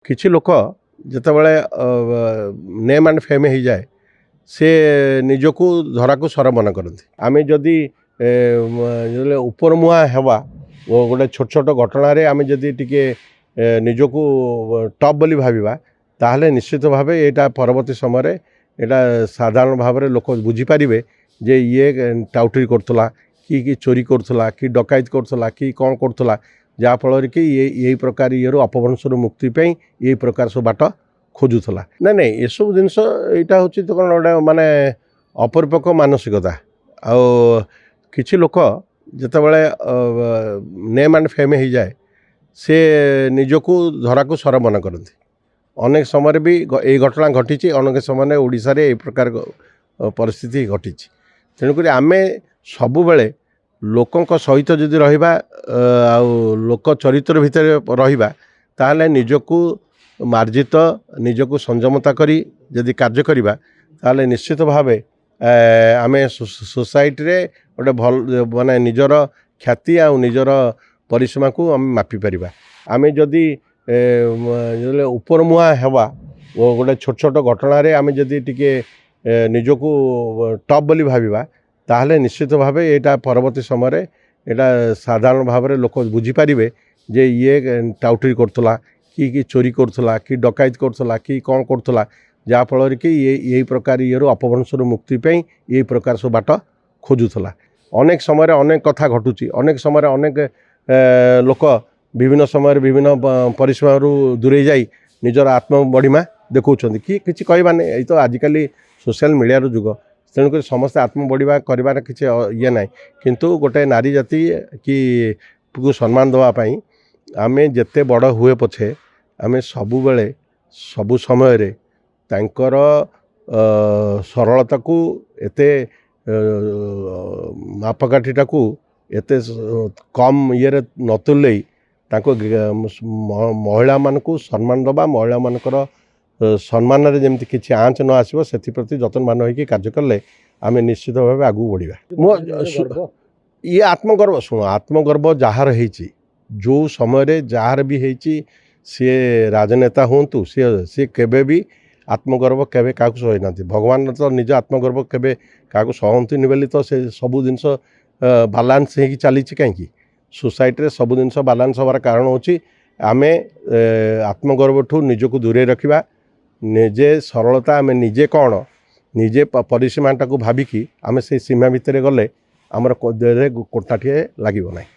କିଛି ଲୋକ ଯେତେବେଳେ ନେମ୍ ଆଣ୍ଡ ଫେମ୍ ହେଇଯାଏ ସେ ନିଜକୁ ଧରାକୁ ସର ମନେ କରନ୍ତି। ଆମେ ଯଦି ଉପରମୁହାଁ ହେବା ଗୋଟେ ଛୋଟ ଛୋଟ ଘଟଣାରେ ଆମେ ଯଦି ଟିକେ ନିଜକୁ ଟପ୍ ବୋଲି ଭାବିବା ତାହେଲେ ନିଶ୍ଚିତ ଭାବେ ଏଇଟା ପରବର୍ତ୍ତୀ ସମୟରେ ଏଇଟା ସାଧାରଣ ଭାବରେ ଲୋକ ବୁଝିପାରିବେ ଯେ ଇଏ ଟାଉଟରି କରୁଥିଲା କି ଚୋରି କରୁଥିଲା କି ଡକାୟତ କରୁଥିଲା କି କ'ଣ କରୁଥିଲା, ଯାହାଫଳରେ କି ଏଇ ପ୍ରକାର ଇଏରୁ ଅପଭ୍ରଂଶରୁ ମୁକ୍ତି ପାଇଁ ଏଇ ପ୍ରକାର ସବୁ ବାଟ ଖୋଜୁଥିଲା। ନାଇଁ ଏସବୁ ଜିନିଷ ଏଇଟା ହେଉଛି ତ କ'ଣ ଗୋଟେ ମାନେ ଅପରିପକ୍ୱ ମାନସିକତା। ଆଉ କିଛି ଲୋକ ଯେତେବେଳେ ନେମ୍ ଆଣ୍ଡ ଫେମ୍ ହେଇଯାଏ ସେ ନିଜକୁ ଧରାକୁ ସର ମନେ କରନ୍ତି। ଅନେକ ସମୟରେ ବି ଏଇ ଘଟଣା ଘଟିଛି, ଅନେକ ସମୟରେ ଓଡ଼ିଶାରେ ଏଇ ପ୍ରକାର ପରିସ୍ଥିତି ଘଟିଛି। ତେଣୁକରି ଆମେ ସବୁବେଳେ ଲୋକଙ୍କ ସହିତ ଯଦି ରହିବା ଆଉ ଲୋକ ଚରିତ୍ର ଭିତରେ ରହିବା ତାହେଲେ ନିଜକୁ ମାର୍ଜିତ ନିଜକୁ ସଂଯମତା କରି ଯଦି କାର୍ଯ୍ୟ କରିବା ତାହେଲେ ନିଶ୍ଚିତ ଭାବେ ଆମେ ସୋସାଇଟିରେ ଗୋଟେ ଭଲ ମାନେ ନିଜର ଖ୍ୟାତି ଆଉ ନିଜର ପରିସୀମାକୁ ଆମେ ମାପିପାରିବା। ଆମେ ଯଦି ଉପରମୁହାଁ ହେବା ଗୋଟେ ଛୋଟ ଛୋଟ ଘଟଣାରେ ଆମେ ଯଦି ଟିକେ ନିଜକୁ ଟପ୍ ବୋଲି ଭାବିବା ତାହେଲେ ନିଶ୍ଚିତ ଭାବେ ଏଇଟା ପରବର୍ତ୍ତୀ ସମୟରେ ଏଇଟା ସାଧାରଣ ଭାବରେ ଲୋକ ବୁଝିପାରିବେ ଯେ ଇଏ ଟାଉଟରି କରୁଥିଲା କି ଚୋରି କରୁଥିଲା କି ଡକାୟତ କରୁଥିଲା କି କ'ଣ କରୁଥିଲା, ଯାହାଫଳରେ କି ଏଇ ପ୍ରକାର ଇଏରୁ ଅପଭ୍ରଂଶରୁ ମୁକ୍ତି ପାଇଁ ଏଇ ପ୍ରକାର ସବୁ ବାଟ ଖୋଜୁଥିଲା। ଅନେକ ସମୟରେ ଅନେକ କଥା ଘଟୁଛି, ଅନେକ ସମୟରେ ଅନେକ ଲୋକ ବିଭିନ୍ନ ସମୟରେ ବିଭିନ୍ନ ପରିସୀମାରୁ ଦୂରେଇ ଯାଇ ନିଜର ଆତ୍ମବଡ଼ିମା ଦେଖାଉଛନ୍ତି କି କିଛି କହିବାନି। ଏଇ ତ ଆଜିକାଲି ସୋସିଆଲ ମିଡ଼ିଆର ଯୁଗ, ତେଣୁକରି ସମସ୍ତେ ଆତ୍ମବଡ଼ିମା କରିବାର କିଛି ଇଏ ନାହିଁ। କିନ୍ତୁ ଗୋଟେ ନାରୀ ଜାତି କୁ ସମ୍ମାନ ଦେବା ପାଇଁ ଆମେ ଯେତେ ବଡ଼ ହୁଏ ପଛେ ଆମେ ସବୁବେଳେ ସବୁ ସମୟରେ ତାଙ୍କର ସରଳତାକୁ ଏତେ ମାପକାଠିଟାକୁ ଏତେ କମ୍ ଇଏରେ ନ ତୁଲେଇ ତାଙ୍କୁ ମହିଳାମାନଙ୍କୁ ସମ୍ମାନ ଦେବା, ମହିଳାମାନଙ୍କର ସମ୍ମାନରେ ଯେମିତି କିଛି ଆଞ୍ଚ ନ ଆସିବ ସେଥିପ୍ରତି ଯତ୍ନବାନ ହୋଇକି କାର୍ଯ୍ୟ କଲେ ଆମେ ନିଶ୍ଚିତ ଭାବେ ଆଗକୁ ବଢ଼ିବା। ଇଏ ଆତ୍ମଗର୍ବ, ଶୁଣ, ଆତ୍ମଗର୍ବ ଯାହାର ହେଇଛି, ଯେଉଁ ସମୟରେ ଯାହାର ବି ହେଇଛି, ସିଏ ରାଜନେତା ହୁଅନ୍ତୁ, ସିଏ କେବେ ବି ଆତ୍ମଗର୍ବ କେବେ କାହାକୁ ସହିନାହାନ୍ତି। ଭଗବାନ ତ ନିଜ ଆତ୍ମଗର୍ବ କେବେ କାହାକୁ ସହନ୍ତିନି ବୋଲି ତ ସେ ସବୁ ଜିନିଷ ବାଲାନ୍ସ ହେଇକି ଚାଲିଛି। କାହିଁକି ସୋସାଇଟିରେ ସବୁ ଜିନିଷ ବାଲାନ୍ସ ହେବାର କାରଣ ହେଉଛି ଆମେ ଆତ୍ମଗର୍ବଠୁ ନିଜକୁ ଦୂରେଇ ରଖିବା। ନିଜେ ସରଳତା, ଆମେ ନିଜେ କ'ଣ ନିଜେ ପରିସୀମାଟାକୁ ଭାବିକି ଆମେ ସେଇ ସୀମା ଭିତରେ ଗଲେ ଆମର ଦେହରେ କୋଟାଟିଏ ଲାଗିବ ନାହିଁ।